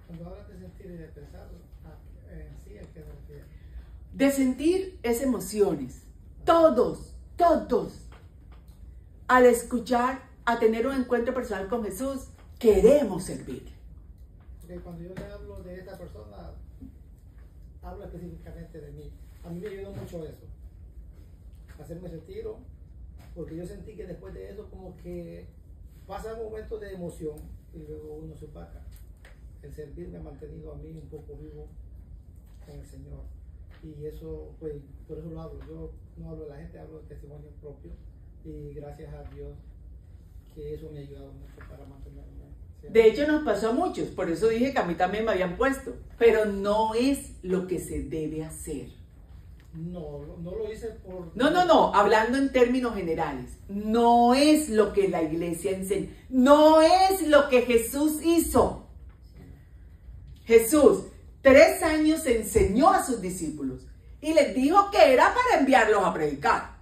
Cuando hablas de sentir y de pensar, sí es que no quiere. De sentir es emociones. Todos, al escuchar, a tener un encuentro personal con Jesús, queremos servir. Porque cuando yo le hablo de esta persona, habla específicamente de mí. A mí me ayudó mucho eso, hacerme sentir, porque yo sentí que después de eso como que pasa un momento de emoción y luego uno se opaca. El servir me ha mantenido a mí un poco vivo con el Señor, y eso, pues, por eso lo hablo. Yo no hablo de la gente, hablo de testimonio propio, y gracias a Dios que eso me ha ayudado mucho para mantenerme. De hecho nos pasó a muchos, por eso dije que a mí también me habían puesto, pero no es lo que se debe hacer. No lo hice por... No, hablando en términos generales, no es lo que la iglesia enseña, no es lo que Jesús hizo. Jesús 3 años enseñó a sus discípulos y les dijo que era para enviarlos a predicar.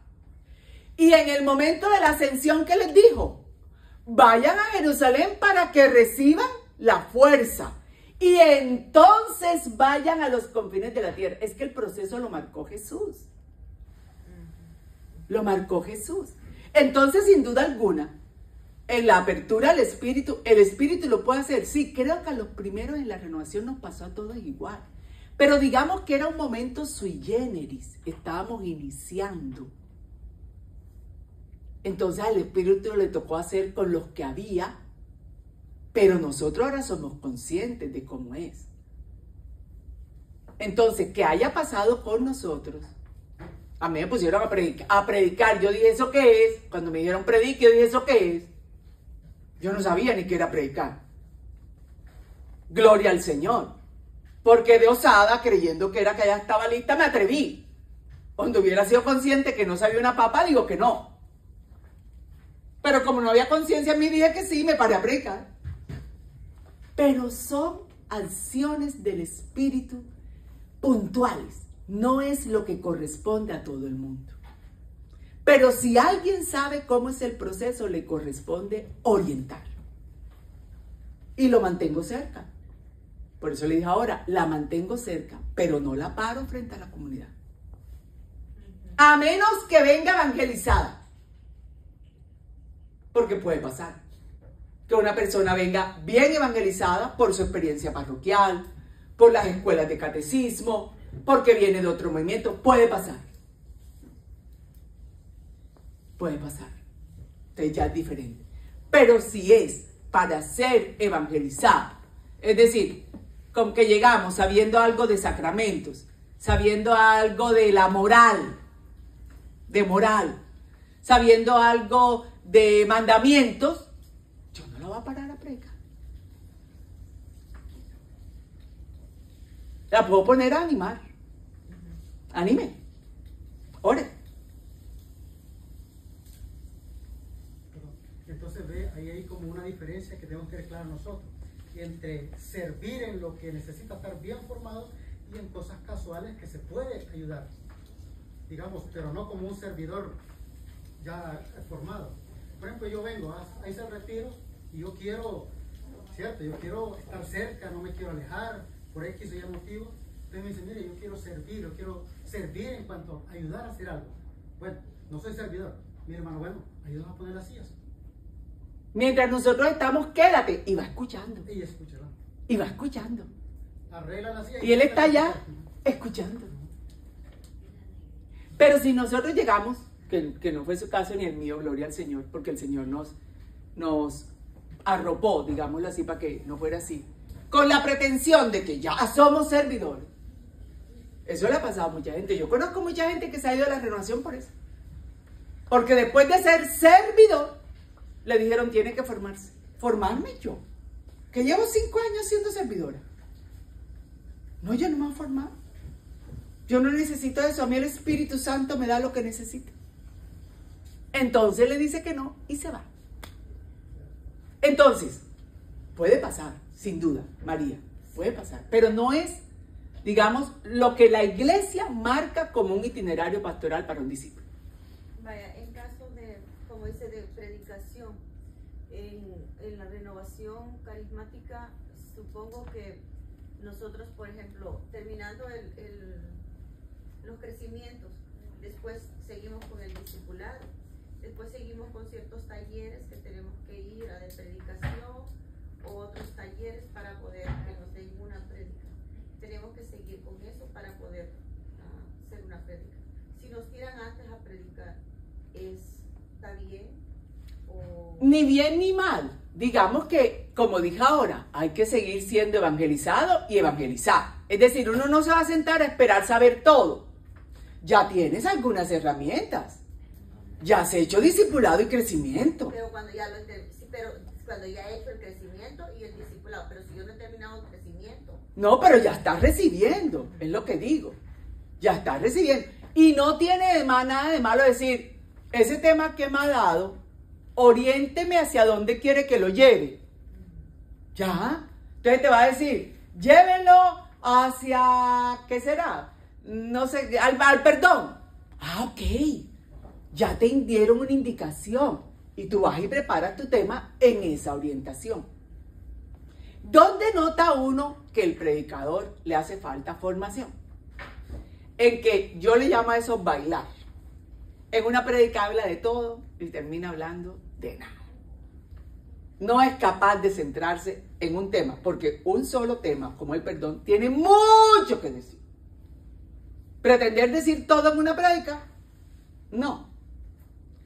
Y en el momento de la ascensión, ¿qué les dijo? Vayan a Jerusalén para que reciban la fuerza. Y entonces vayan a los confines de la tierra. Es que el proceso lo marcó Jesús. Lo marcó Jesús. Entonces, sin duda alguna, en la apertura al Espíritu, el Espíritu lo puede hacer. Sí, creo que a los primeros en la renovación nos pasó a todos igual. Pero digamos que era un momento sui generis. Estábamos iniciando. Entonces al Espíritu le tocó hacer con los que había. Pero nosotros ahora somos conscientes de cómo es. Entonces, que haya pasado con nosotros. A mí me pusieron a predicar. Yo dije, ¿eso qué es? Cuando me dijeron predique, yo dije, ¿eso qué es? Yo no sabía ni qué era predicar. Gloria al Señor. Porque de osada, creyendo que era que ya estaba lista, me atreví. Cuando hubiera sido consciente que no sabía una papa, digo que no. Pero como no había conciencia en mí, dije que sí, me paré a predicar. Pero son acciones del Espíritu puntuales. No es lo que corresponde a todo el mundo. Pero si alguien sabe cómo es el proceso, le corresponde orientarlo. Y lo mantengo cerca. Por eso le dije ahora, la mantengo cerca, pero no la paro frente a la comunidad. A menos que venga evangelizada. Porque puede pasar que una persona venga bien evangelizada por su experiencia parroquial, por las escuelas de catecismo, porque viene de otro movimiento. Puede pasar. Puede pasar. Entonces ya es diferente. Pero si es para ser evangelizado, es decir, con que llegamos sabiendo algo de sacramentos, sabiendo algo de la moral, sabiendo algo de mandamientos, yo no la voy a parar a predicar. La puedo poner a animar. Anime. Ore. Entonces ve, ahí hay como una diferencia que tenemos que tener clara nosotros, entre servir en lo que necesita estar bien formado y en cosas casuales que se puede ayudar, digamos, pero no como un servidor ya formado. Por ejemplo, yo vengo a ese retiro y yo quiero, ¿cierto? Yo quiero estar cerca, no me quiero alejar, por X o Y motivo. Entonces me dicen, mire, yo quiero servir en cuanto a ayudar a hacer algo. Bueno, no soy servidor. Mi hermano, bueno, ayúdame a poner las sillas. Mientras nosotros estamos, quédate. Y va escuchando. Y escúchalo. Y va escuchando. Arregla las sillas. Y él está allá escuchando. Pero si nosotros llegamos, que no fue su caso ni el mío, gloria al Señor, porque el Señor nos arropó, digámoslo así, para que no fuera así, con la pretensión de que ya somos servidores. Eso le ha pasado a mucha gente. Yo conozco mucha gente que se ha ido a la renovación por eso. Porque después de ser servidor, le dijeron, tiene que formarse. ¿Formarme yo? Que llevo 5 años siendo servidora. No, yo no me voy a formar. Yo no necesito eso. A mí el Espíritu Santo me da lo que necesito. Entonces le dice que no y se va. Entonces, puede pasar, sin duda, María, puede pasar. Pero no es, digamos, lo que la iglesia marca como un itinerario pastoral para un discípulo. Vaya, en caso de, como dice, de predicación, en la renovación carismática, supongo que nosotros, por ejemplo, terminando los crecimientos, después seguimos con el discipulado, después seguimos con ciertos talleres que tenemos que ir a de predicación o otros talleres para poder que nos den una prédica. Tenemos que seguir con eso para poder hacer una prédica. Si nos tiran antes a predicar, ¿está bien? O... Ni bien ni mal. Digamos que, como dije ahora, hay que seguir siendo evangelizado y evangelizar. Es decir, uno no se va a sentar a esperar saber todo. Ya tienes algunas herramientas. Ya has hecho discipulado y crecimiento. Pero cuando ya cuando ya he hecho el crecimiento y el discipulado, pero si yo no he terminado el crecimiento. No, pero ya estás recibiendo, es lo que digo. Ya estás recibiendo. Y no tiene nada de malo decir, ese tema que me ha dado, oriénteme hacia dónde quiere que lo lleve. Ya. Entonces te va a decir, llévenlo hacia, ¿qué será? No sé, al perdón. Ah, ok. Ya te dieron una indicación y tú vas y preparas tu tema en esa orientación. ¿Dónde nota uno que el predicador le hace falta formación? En que yo le llamo a eso bailar. En una predica habla de todo y termina hablando de nada. No es capaz de centrarse en un tema, porque un solo tema, como el perdón, tiene mucho que decir. ¿Pretender decir todo en una predica? No.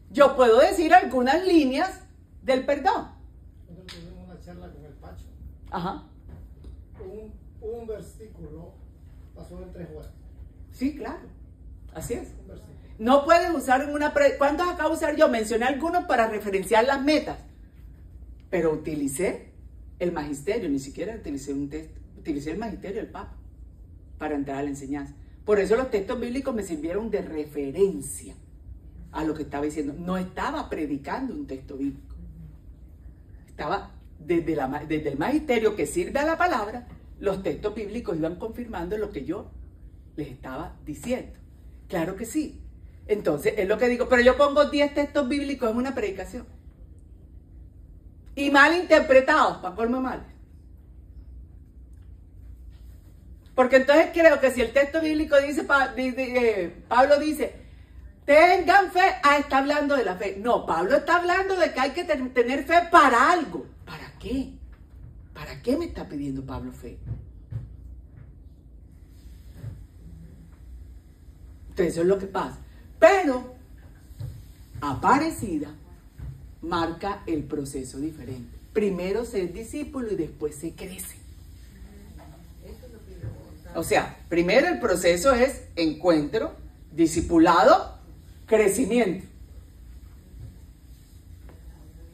Yo puedo decir algunas líneas del perdón. Nosotros tuvimos una charla con el Pacho. Ajá. Un versículo pasó en 3 horas. Sí, claro. Así es. Un versículo. No pueden usar en una predica. ¿Cuántos acabo de usar yo? Mencioné algunos para referenciar las metas. Pero utilicé el magisterio, ni siquiera utilicé un texto. Utilicé el magisterio del Papa para entrar a la enseñanza. Por eso los textos bíblicos me sirvieron de referencia a lo que estaba diciendo. No estaba predicando un texto bíblico. Estaba desde el magisterio que sirve a la palabra, los textos bíblicos iban confirmando lo que yo les estaba diciendo. Claro que sí. Entonces, es lo que digo, pero yo pongo 10 textos bíblicos en una predicación. Y mal interpretados, para colmo mal. Porque entonces creo que si el texto bíblico dice, Pablo dice, tengan fe, está hablando de la fe. No, Pablo está hablando de que hay que tener fe para algo. ¿Para qué? ¿Para qué me está pidiendo Pablo fe? Entonces eso es lo que pasa. Pero Aparecida marca el proceso diferente. Primero se es discípulo y después se crece. O sea, primero el proceso es encuentro, discipulado, crecimiento.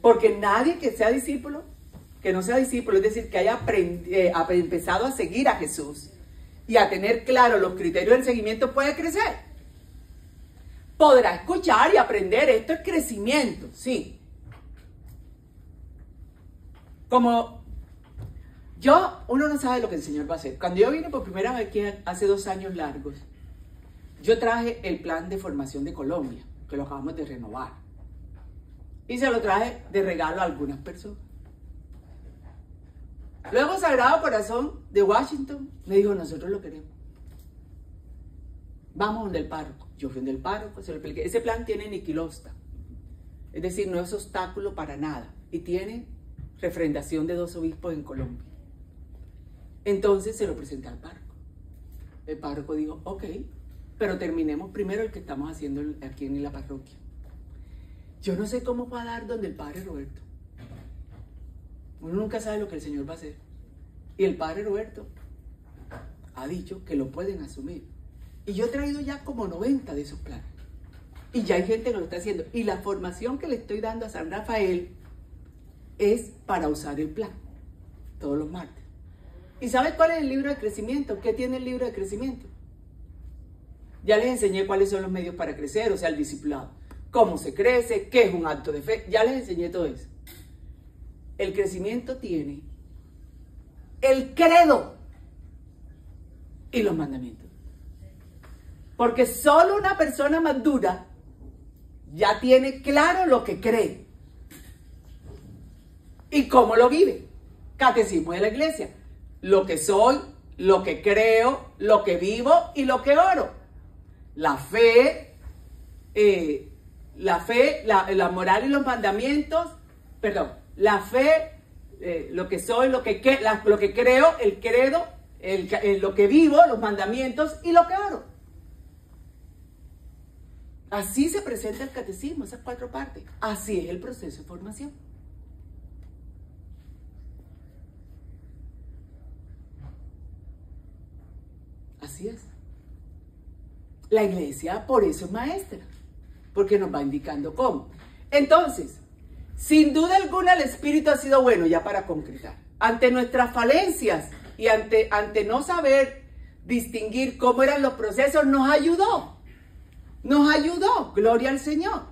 Porque nadie que sea discípulo, que no sea discípulo, es decir, que haya empezado a seguir a Jesús y a tener claro los criterios del seguimiento, puede crecer. Podrá escuchar y aprender, esto es crecimiento, sí. Como uno no sabe lo que el Señor va a hacer. Cuando yo vine por primera vez aquí hace 2 años largos, yo traje el plan de formación de Colombia, que lo acabamos de renovar. Y se lo traje de regalo a algunas personas. Luego Sagrado Corazón de Washington me dijo, nosotros lo queremos. Vamos donde el párroco. Yo fui donde el párroco, se lo expliqué. Ese plan tiene niquilosta. Es decir, no es obstáculo para nada. Y tiene refrendación de 2 obispos en Colombia. Entonces se lo presenté al párroco. El párroco dijo, ok, pero terminemos primero el que estamos haciendo aquí en la parroquia. Yo no sé cómo va a dar donde el padre Roberto. Uno nunca sabe lo que el Señor va a hacer. Y el padre Roberto ha dicho que lo pueden asumir. Y yo he traído ya como 90 de esos planes. Y ya hay gente que lo está haciendo. Y la formación que le estoy dando a San Rafael es para usar el plan. Todos los martes. ¿Y sabes cuál es el libro de crecimiento? ¿Qué tiene el libro de crecimiento? Ya les enseñé cuáles son los medios para crecer, o sea, el discipulado. Cómo se crece, qué es un acto de fe. Ya les enseñé todo eso. El crecimiento tiene el credo y los mandamientos. Porque solo una persona madura ya tiene claro lo que cree y cómo lo vive. Catecismo de la Iglesia. Lo que soy, lo que creo, lo que vivo y lo que oro. La fe, la moral y los mandamientos, perdón, la fe, lo que soy, lo que creo, el credo, lo que vivo, los mandamientos y lo que oro. Así se presenta el catecismo, esas 4 partes. Así es el proceso de formación. Así es. La Iglesia por eso es maestra, porque nos va indicando cómo. Entonces, sin duda alguna el Espíritu ha sido bueno, ya para concretar. Ante nuestras falencias y ante no saber distinguir cómo eran los procesos, nos ayudó. Nos ayudó, gloria al Señor.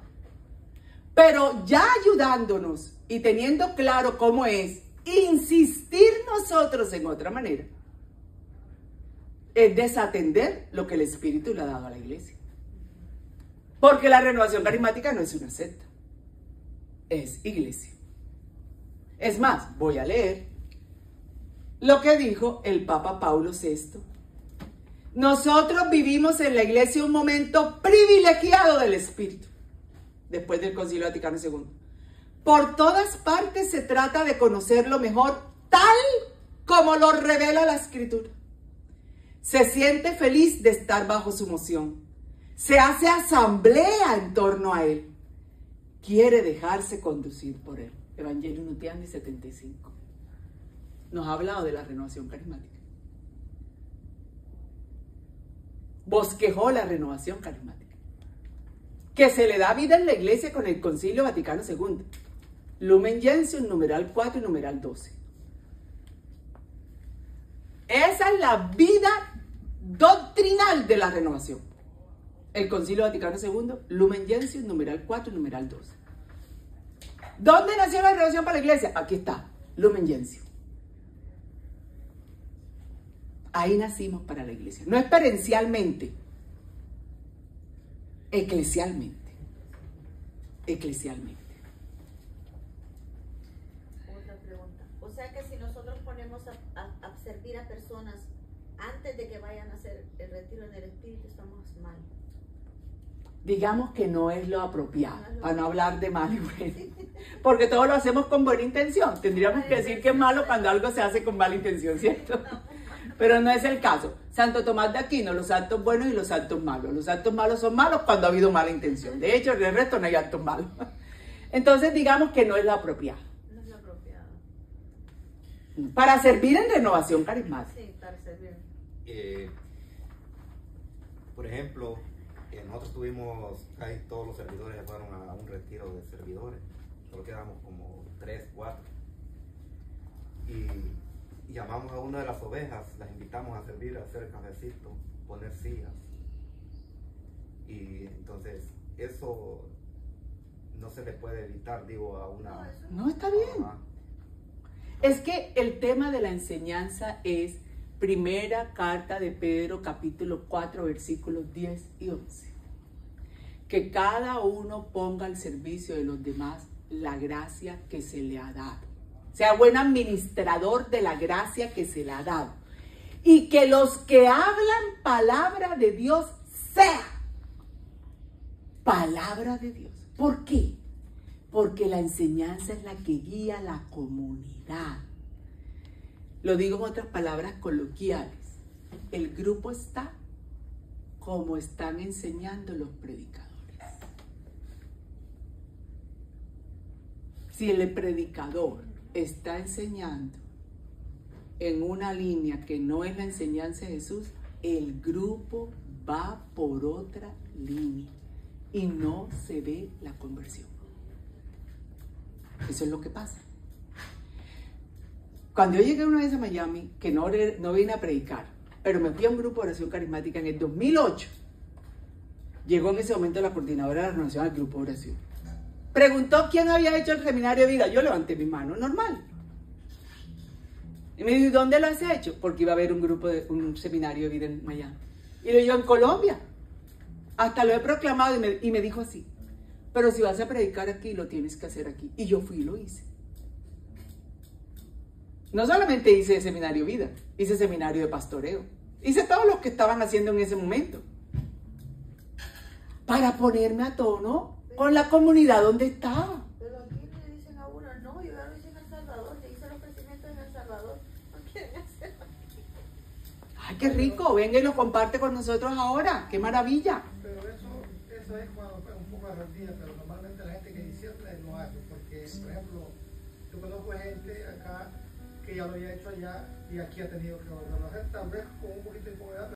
Pero ya ayudándonos y teniendo claro cómo es, insistir nosotros en otra manera, es desatender lo que el Espíritu le ha dado a la Iglesia. Porque la renovación carismática no es una secta, es iglesia. Es más, voy a leer lo que dijo el Papa Paulo VI. Nosotros vivimos en la Iglesia un momento privilegiado del Espíritu, después del Concilio Vaticano II. Por todas partes se trata de conocerlo mejor, tal como lo revela la Escritura. Se siente feliz de estar bajo su moción. Se hace asamblea en torno a él. Quiere dejarse conducir por él. Evangelio Nuntiandi 75. Nos ha hablado de la renovación carismática. Bosquejó la renovación carismática, que se le da vida en la Iglesia con el Concilio Vaticano II. Lumen Gentium, numeral 4 y numeral 12. Esa es la vida doctrinal doctrinal de la renovación. El Concilio Vaticano II, Lumen Gentium, numeral 4 y numeral 2. ¿Dónde nació la renovación para la iglesia? Aquí está, Lumen Gentium. Ahí nacimos para la iglesia. No experiencialmente, eclesialmente. Eclesialmente. Otra pregunta. O sea que si nosotros ponemos a servir a personas antes de que vayan a hacer el retiro en el espíritu, estamos mal. Digamos que no es lo apropiado, para no hablar de mal y bueno. Porque todo lo hacemos con buena intención. Tendríamos que decir que es malo cuando algo se hace con mala intención, ¿cierto? Pero no es el caso. Santo Tomás de Aquino, los actos buenos y los actos malos. Los actos malos son malos cuando ha habido mala intención. De hecho, del resto no hay actos malos. Entonces, digamos que no es lo apropiado. No es lo apropiado. Para servir en renovación carismática. Sí, para servir. Por ejemplo, nosotros tuvimos, casi todos los servidores fueron a un retiro de servidores. Solo quedamos como 3, 4. Y llamamos a una de las ovejas, las invitamos a servir, a hacer cafecito, poner sillas. Y entonces eso no se le puede evitar, digo, a una... No, está bien. Es que el tema de la enseñanza es primera carta de Pedro, capítulo 4, versículos 10 y 11. Que cada uno ponga al servicio de los demás la gracia que se le ha dado. Sea buen administrador de la gracia que se le ha dado. Y que los que hablan palabra de Dios sea palabra de Dios. ¿Por qué? Porque la enseñanza es la que guía la comunidad. Lo digo en otras palabras coloquiales. El grupo está como están enseñando los predicadores. Si el predicador está enseñando en una línea que no es la enseñanza de Jesús, el grupo va por otra línea y no se ve la conversión. Eso es lo que pasa. Cuando yo llegué una vez a Miami, que no vine a predicar, pero me fui a un grupo de oración carismática en el 2008, llegó en ese momento la coordinadora de la renovación al grupo de oración. Preguntó quién había hecho el seminario de vida. Yo levanté mi mano, normal. Y me dijo, ¿dónde lo has hecho? Porque iba a haber un seminario de vida en Miami. Y le digo, en Colombia. Hasta lo he proclamado y me dijo así. Pero si vas a predicar aquí, lo tienes que hacer aquí. Y yo fui y lo hice. No solamente hice seminario de vida, hice seminario de pastoreo. Hice todo lo que estaban haciendo en ese momento. Para ponerme a tono con la comunidad donde estaba. Pero aquí le dicen a uno, no, yo ya lo hice en El Salvador, le hice el ofrecimiento en El Salvador, no quieren hacerlo aquí. Ay, qué rico, venga y lo comparte con nosotros ahora, qué maravilla. Pero eso es cuando fue un poco arrepentida, pero normalmente la gente que disierte lo hace, porque, por ejemplo, yo conozco gente acá que ya lo había hecho allá y aquí ha tenido que volverlo a hacer, tal vez con un poquito de incomodidad,